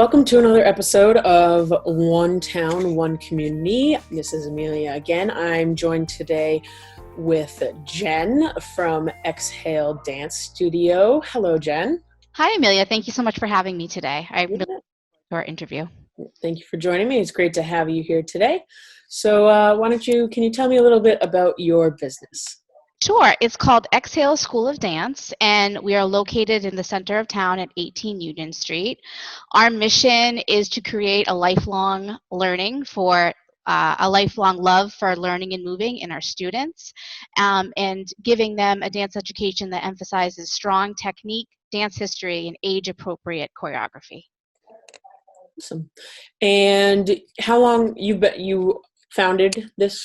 Welcome to another episode of One Town, One Community. This is Amelia again. I'm joined today with Jen from Exhale Dance Studio. Hello, Jen. Hi, Amelia. Thank you so much for having me today. I really Yeah, look forward to our interview. thank you for joining me. It's great to have you here today. So can you tell me a little bit about your business? Sure. It's called Exhale School of Dance, and we are located in the center of town at 18 Union Street. Our mission is to create a lifelong learning for a lifelong love for learning and moving in our students, and giving them a dance education that emphasizes strong technique, dance history, and age-appropriate choreography. Awesome. And how long you founded this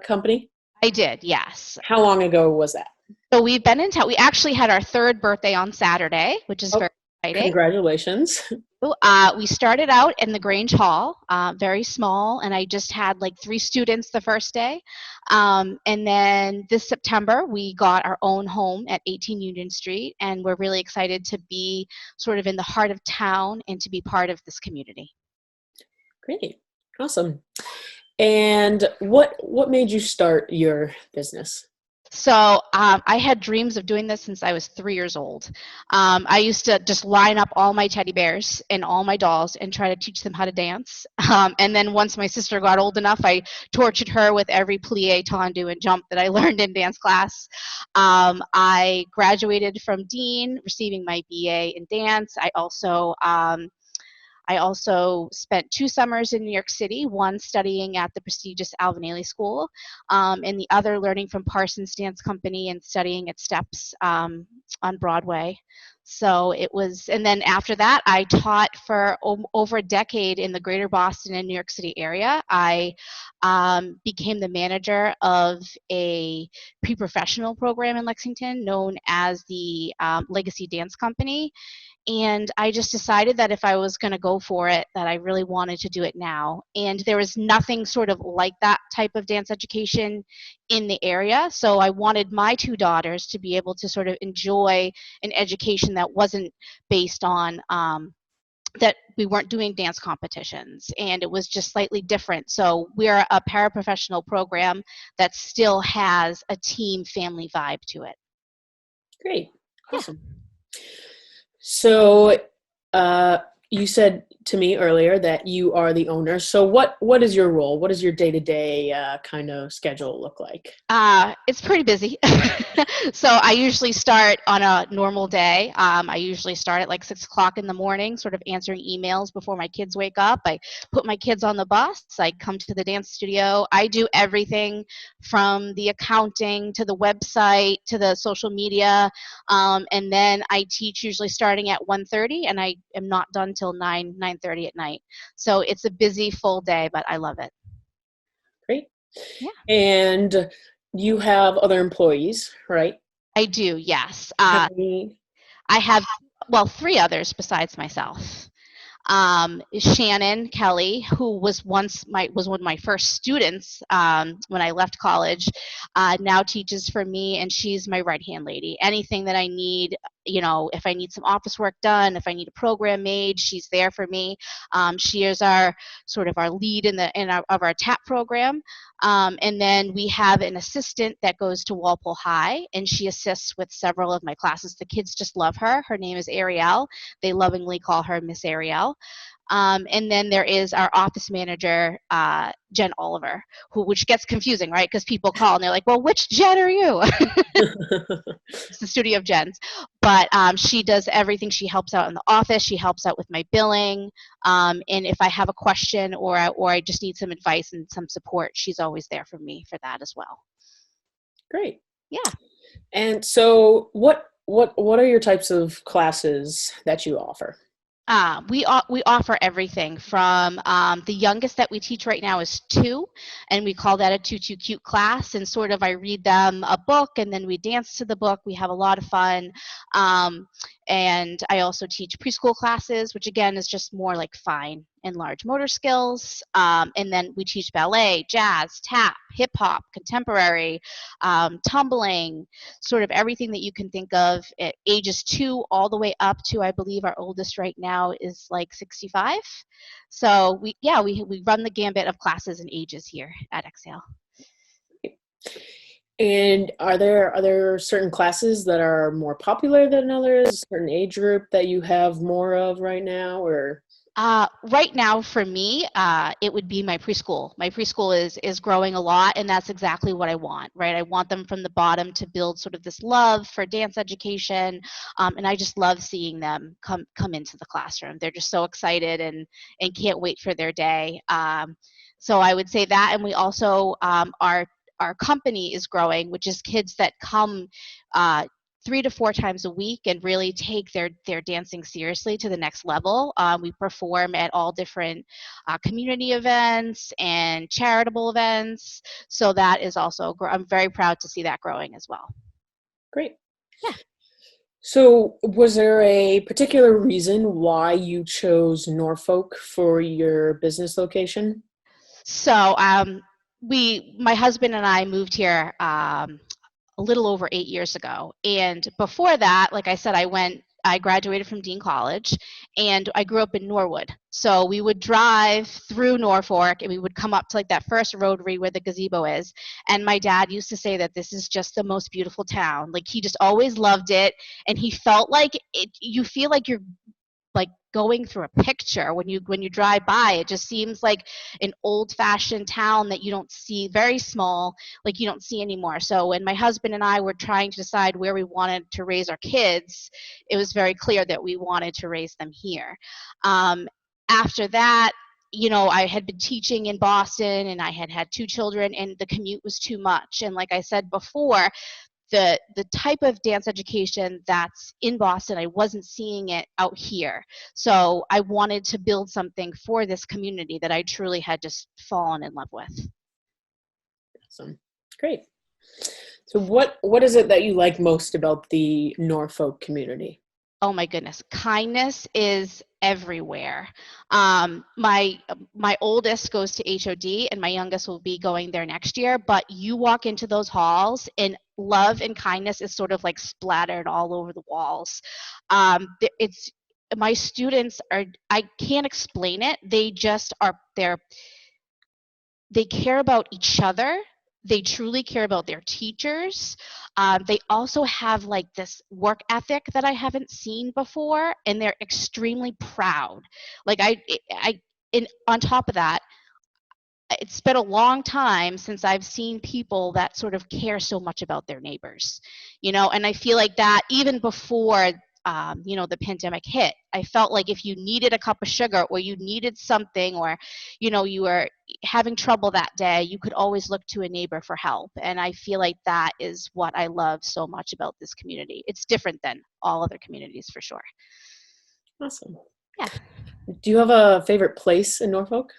company? I did, yes. How long ago was that? So we've been in town. We actually had our third birthday on Saturday, which is Oh, very exciting. congratulations. We started out in the Grange Hall, very small, and I just had like 3 students the first day. And then this September, we got our own home at 18 Union Street, and we're really excited to be sort of in the heart of town and to be part of this community. Great. Awesome. And what made you start your business? So I had dreams of doing this since I was 3 years old. I used to just line up all my teddy bears and all my dolls and try to teach them how to dance. And then once my sister got old enough, I tortured her with every plie, tendu, and jump that I learned in dance class. I graduated from Dean, receiving my BA in dance. I also spent 2 summers in New York City, one studying at the prestigious Alvin Ailey School, and the other learning from Parsons Dance Company and studying at Steps on Broadway. So it was, and then after that, I taught for over a decade in the greater Boston and New York City area. I became the manager of a pre-professional program in Lexington known as the Legacy Dance Company. And I just decided that if I was going to go for it, that I really wanted to do it now. And there was nothing sort of like that type of dance education in the area. So I wanted my 2 daughters to be able to sort of enjoy an education that wasn't based on that we weren't doing dance competitions, and it was just slightly different. So we're a paraprofessional program that still has a team family vibe to it. Great. Yeah. Awesome. So, you said to me earlier that you are the owner. So what is your role? What does your day-to-day kind of schedule look like? It's pretty busy. So I usually start on a normal day. I usually start at like 6 o'clock in the morning, sort of answering emails before my kids wake up. I put my kids on the bus. I come to the dance studio. I do everything from the accounting to the website to the social media. And then I teach usually starting at 1:30, and I am not done till 9:30 at night. So it's a busy full day, but I love it. Great. Yeah. And you have other employees, right? I do, yes. How many? I have, well, 3 others besides myself. Shannon Kelly, who was one of my first students when I left college, now teaches for me, and she's my right-hand lady. Anything that I need, if I need some office work done, if I need a program made, she's there for me. She is our sort of our lead of our TAP program. And then we have an assistant that goes to Walpole High, and she assists with several of my classes. The kids just love her. Her name is Ariel. They lovingly call her Miss Ariel. And then there is our office manager, Jen Oliver, which gets confusing, right? Because people call and they're like, well, which Jen are you? It's the studio of Jen's. But she does everything. She helps out in the office. She helps out with my billing. And if I have a question or I just need some advice and some support, she's always there for me for that as well. Great. Yeah. And so what are your types of classes that you offer? We offer everything from the youngest that we teach right now is 2, and we call that a 2 cute class. And sort of I read them a book, and then we dance to the book. We have a lot of fun. And I also teach preschool classes, which again is just more like fine and large motor skills. And then we teach ballet, jazz, tap, hip hop, contemporary, tumbling, sort of everything that you can think of at ages 2 all the way up to, I believe our oldest right now is like 65. So we run the gambit of classes and ages here at Exhale. And are there certain classes that are more popular than others, a certain age group that you have more of right now, or? Right now, for me, it would be my preschool. My preschool is growing a lot, and that's exactly what I want. Right, I want them from the bottom to build sort of this love for dance education, and I just love seeing them come into the classroom. They're just so excited and can't wait for their day. So I would say that, and we also our company is growing, which is kids that come. 3 to 4 times a week and really take their dancing seriously to the next level. We perform at all different community events and charitable events. So that is also, I'm very proud to see that growing as well. Great. Yeah. So, was there a particular reason why you chose Norfolk for your business location? So my husband and I moved here a little over 8 years ago. And before that, like I said, I graduated from Dean College and I grew up in Norwood. So we would drive through Norfolk and we would come up to like that first rotary where the gazebo is. And my dad used to say that this is just the most beautiful town. Like he just always loved it. And he felt like you feel like you're like going through a picture when you drive by. It just seems like an old fashioned town that you don't see, very small, like you don't see anymore. So when my husband and I were trying to decide where we wanted to raise our kids, it was very clear that we wanted to raise them here. After that, I had been teaching in Boston and I had had 2 children and the commute was too much. And like I said before, the type of dance education that's in Boston, I wasn't seeing it out here. So I wanted to build something for this community that I truly had just fallen in love with. Awesome. Great. So, what is it that you like most about the Norfolk community? Oh my goodness, kindness is everywhere. My oldest goes to HOD and my youngest will be going there next year, but you walk into those halls and love and kindness is sort of like splattered all over the walls. It's my students are, I can't explain it, they just are, they care about each other. They truly care about their teachers. They also have like this work ethic that I haven't seen before, and they're extremely proud. Like and on top of that, it's been a long time since I've seen people that sort of care so much about their neighbors, and I feel like that even before, the pandemic hit, I felt like if you needed a cup of sugar or you needed something or, you were having trouble that day, you could always look to a neighbor for help. And I feel like that is what I love so much about this community. It's different than all other communities for sure. Awesome. Yeah. Do you have a favorite place in Norfolk?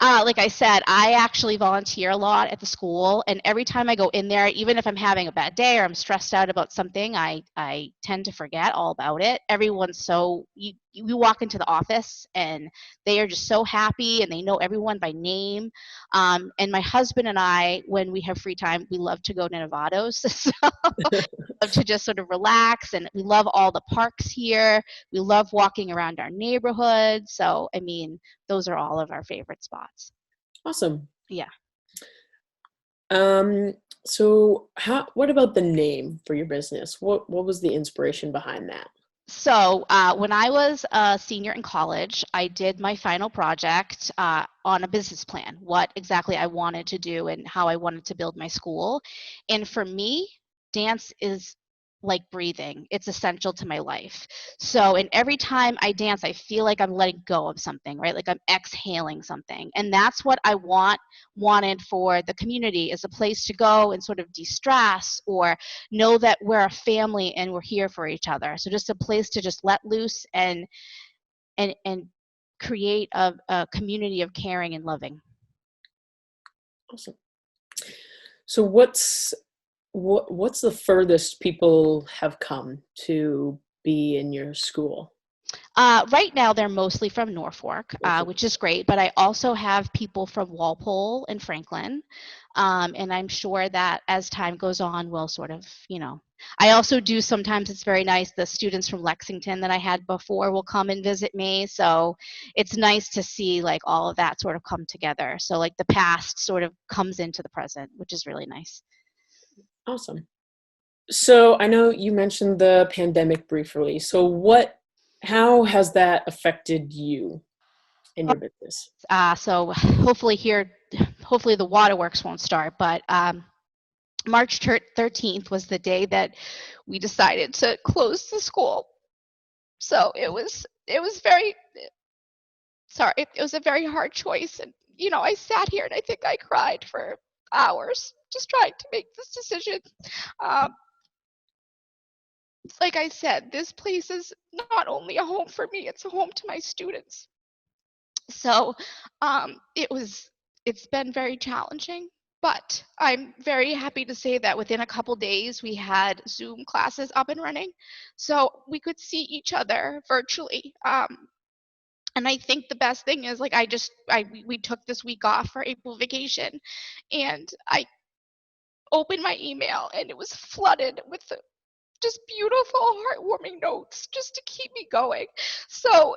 Like I said, I actually volunteer a lot at the school, and every time I go in there, even if I'm having a bad day or I'm stressed out about something, I tend to forget all about it. Everyone's so you walk into the office and they are just so happy and they know everyone by name. And my husband and I, when we have free time, we love to go to Nevados. So love to just sort of relax, and we love all the parks here. We love walking around our neighborhood. So I mean, those are all of our favorite spots. Awesome. Yeah. Um, so what about the name for your business? What was the inspiration behind that? So when I was a senior in college, I did my final project on a business plan, what exactly I wanted to do and how I wanted to build my school. And for me, dance is like breathing. It's essential to my life. So, and every time I dance, I feel like I'm letting go of something, right? Like I'm exhaling something. And that's what I wanted for the community, is a place to go and sort of de-stress or know that we're a family and we're here for each other. So just a place to just let loose and create a community of caring and loving. Awesome. So what's the furthest people have come to be in your school? Right now, they're mostly from Norfolk, Norfolk. which is great, but I also have people from Walpole and Franklin. And I'm sure that as time goes on, we'll sort of, I also do sometimes, it's very nice, the students from Lexington that I had before will come and visit me. So it's nice to see like all of that sort of come together. So like the past sort of comes into the present, which is really nice. Awesome. So I know you mentioned the pandemic briefly. So how has that affected you and your business? So hopefully the waterworks won't start, but March 13th was the day that we decided to close the school. So it was very sorry. It was a very hard choice, and I sat here and I think I cried for hours just trying to make this decision. Um, like I said, this place is not only a home for me; it's a home to my students. So it's been very challenging, but I'm very happy to say that within a couple days we had Zoom classes up and running, so we could see each other virtually. And I think the best thing is like we took this week off for April vacation, and I opened my email and it was flooded with just beautiful, heartwarming notes just to keep me going. So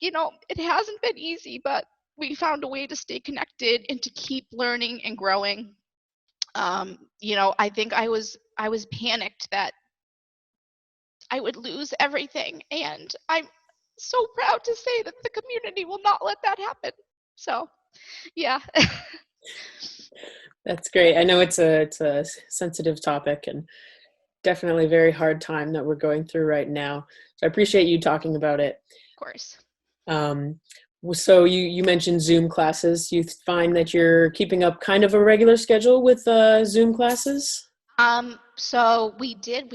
it hasn't been easy, but we found a way to stay connected and to keep learning and growing. I think I was panicked that I would lose everything, and I'm so proud to say that the community will not let that happen. So, yeah. That's great. I know it's a sensitive topic and definitely a very hard time that we're going through right now. So I appreciate you talking about it. Of course. Um, so you mentioned Zoom classes. You find that you're keeping up kind of a regular schedule with Zoom classes? So we did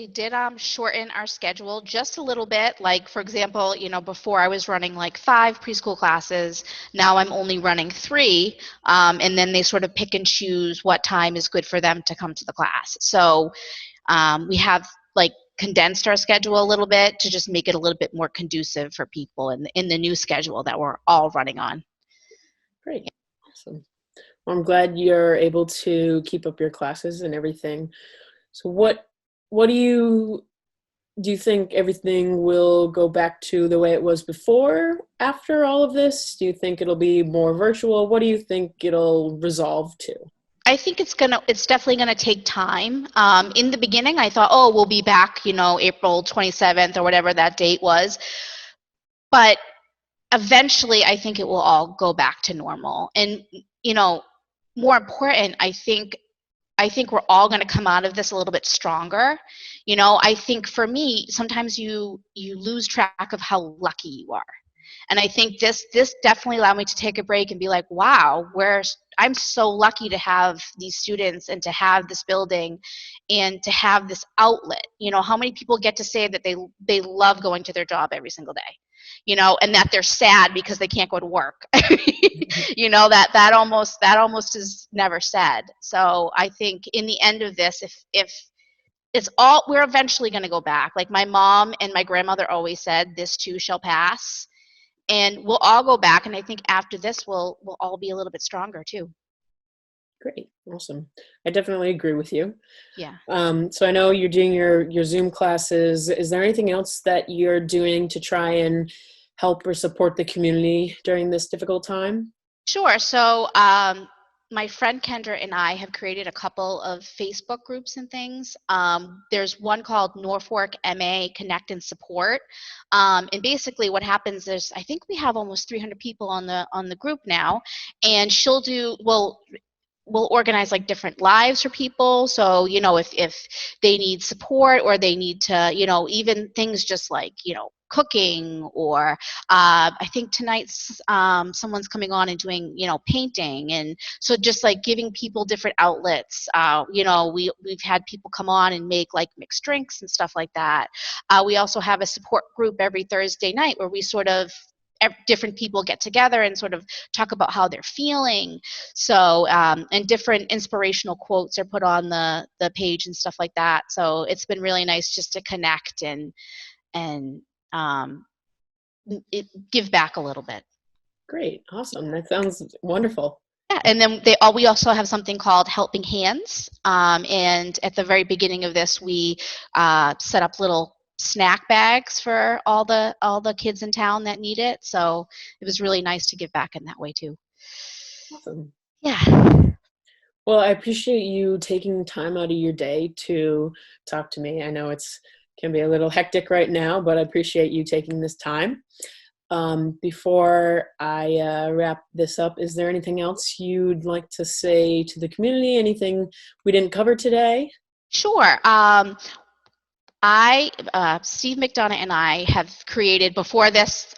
shorten our schedule just a little bit. Like for example, before I was running like 5 preschool classes. Now I'm only running 3. And then they sort of pick and choose what time is good for them to come to the class. So we have like condensed our schedule a little bit to just make it a little bit more conducive for people in the new schedule that we're all running on. Great. Awesome. Well, I'm glad you're able to keep up your classes and everything. So what do you think everything will go back to the way it was before after all of this? Do you think it'll be more virtual? What do you think it'll resolve to? I think it's definitely gonna take time. In the beginning, I thought, oh, we'll be back, April 27th or whatever that date was. But eventually, I think it will all go back to normal. And you know, more important, I think we're all going to come out of this a little bit stronger. I think for me, sometimes you lose track of how lucky you are. And I think this definitely allowed me to take a break and be like, wow, I'm so lucky to have these students and to have this building and to have this outlet. How many people get to say that they love going to their job every single day, and that they're sad because they can't go to work. That almost is never said. So I think in the end of this, if it's all, we're eventually going to go back. Like my mom and my grandmother always said, this too shall pass, and we'll all go back. And I think after this, we'll all be a little bit stronger too. Great. Awesome. I definitely agree with you. Yeah. So I know you're doing your Zoom classes. Is there anything else that you're doing to try and help or support the community during this difficult time? Sure. So, my friend Kendra and I have created a couple of Facebook groups and things. There's one called Norfolk MA Connect and Support, and basically what happens is I think we have almost 300 people on the group now, and we'll organize like different lives for people. So if they need support or they need to, even things just like cooking, or I think tonight's someone's coming on and doing painting. And so just like giving people different outlets. We've had people come on and make like mixed drinks and stuff like that. We also have a support group every Thursday night where we sort of different people get together and sort of talk about how they're feeling. So, and different inspirational quotes are put on the page and stuff like that. So it's been really nice just to connect and um, give back a little bit. Great. Awesome. That sounds wonderful. Yeah, and then we also have something called Helping Hands. And at the very beginning of this, we set up little snack bags for all the kids in town that need it. So it was really nice to give back in that way too. Awesome. Yeah. Well, I appreciate you taking time out of your day to talk to me. I know it's can be a little hectic right now, but I appreciate you taking this time. Before I wrap this up, is there anything else you'd like to say to the community? Anything we didn't cover today? Sure. Steve McDonough and I have created, before this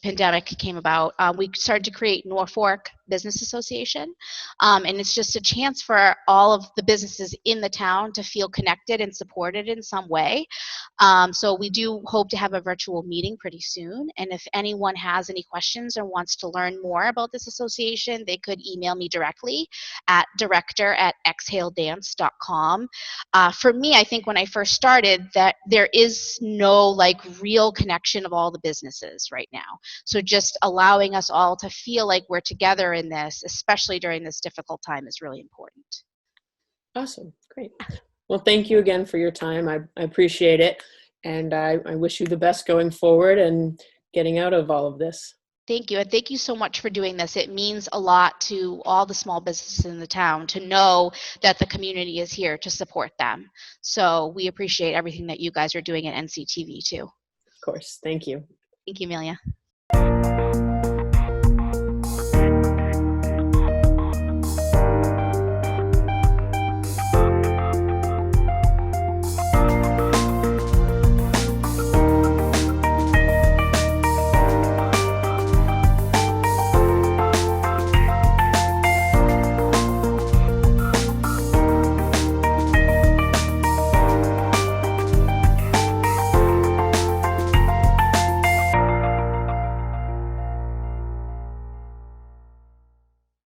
pandemic came about, we started to create Norfolk Business Association. And it's just a chance for all of the businesses in the town to feel connected and supported in some way. So we do hope to have a virtual meeting pretty soon. And if anyone has any questions or wants to learn more about this association, they could email me directly at director@exhaledance.com. For me, I think when I first started, that there is no like real connection of all the businesses right now. So just allowing us all to feel like we're together in this, especially during this difficult time, is really important. Awesome. Great. Well, thank you again for your time. I appreciate it. And I wish you the best going forward and getting out of all of this. Thank you. And thank you so much for doing this. It means a lot to all the small businesses in the town to know that the community is here to support them. So we appreciate everything that you guys are doing at NCTV too. Of course. Thank you. Thank you, Amelia.